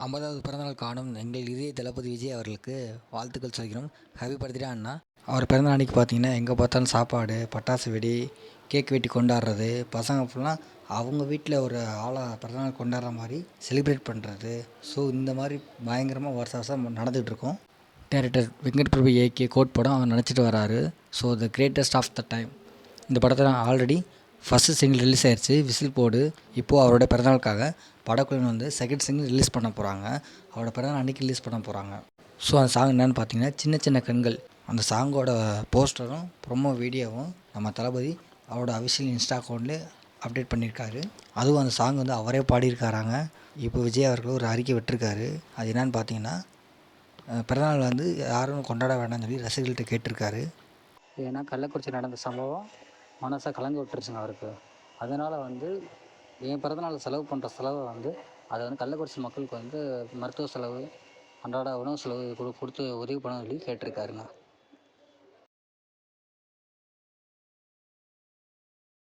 50வது பிறந்தநாள் காணும் எங்கள் இதய தளபதி விஜய் அவர்களுக்கு வாழ்த்துக்கள் சொல்கிறோம். ஹாப்பி பர்த்டே அண்ணா. அவர் பிறந்தநாள் அன்றைக்கி பார்த்தீங்கன்னா எங்கே பார்த்தாலும் சாப்பாடு, பட்டாசு வெடி, கேக் வெட்டி கொண்டாடுறது, பசங்க ஃபுல்லாக அவங்க வீட்டில் ஒரு ஆளாக பிறந்தநாள் கொண்டாடுற மாதிரி செலிப்ரேட் பண்ணுறது. ஸோ இந்த மாதிரி பயங்கரமாக வருஷம் வருஷம் நடந்துகிட்ருக்கோம். Director Venkat Prabhu AK GOAT படம் அவர் நினச்சிட்டு வராரு. So the greatest of the time. இந்த படத்தில் ஆல்ரெடி ஃபஸ்ட்டு சிங்கிள் ரிலீஸ் ஆயிடுச்சு, விசில் போடு. இப்போது அவரோட பிறந்தநாளுக்காக படக்குழுவின் வந்து செகண்ட் சிங்கிள் ரிலீஸ் பண்ண போகிறாங்க. அவரோட பிறந்தநாள் அன்றைக்கி ரிலீஸ் பண்ண போகிறாங்க. ஸோ அந்த சாங் என்னென்னு பார்த்தீங்கன்னா சின்ன சின்ன கண்கள். அந்த சாங்கோட போஸ்டரும் ப்ரொமோ வீடியோவும் நம்ம தளபதி அவரோட அஃபிஷியல் இன்ஸ்டா அக்கௌண்ட்லேயே அப்டேட் பண்ணியிருக்காரு. அதுவும் அந்த சாங் வந்து அவரே பாடியிருக்காராங்க. இப்போ விஜய் அவர்கள் ஒரு அறிக்கை விட்டுருக்காரு. அது என்னென்னு பார்த்தீங்கன்னா பிறந்தநாள் வந்து யாரும் கொண்டாட வேண்டாம்னு சொல்லி ரசிகர்கள்ட்ட கேட்டிருக்காரு. ஏன்னா கள்ளக்குறிச்சி நடந்த சம்பவம் மனசை கலங்க விட்டுருச்சுங்க அவருக்கு. அதனால் வந்து என் பிறந்தநாள் செலவு பண்ணுற செலவை வந்து அதை வந்து கள்ளக்குறிச்சி மக்களுக்கு வந்து மருத்துவ செலவு, அன்றாட உணவு செலவு கொடுத்து உதவி பண்ண சொல்லி கேட்டிருக்காருங்க.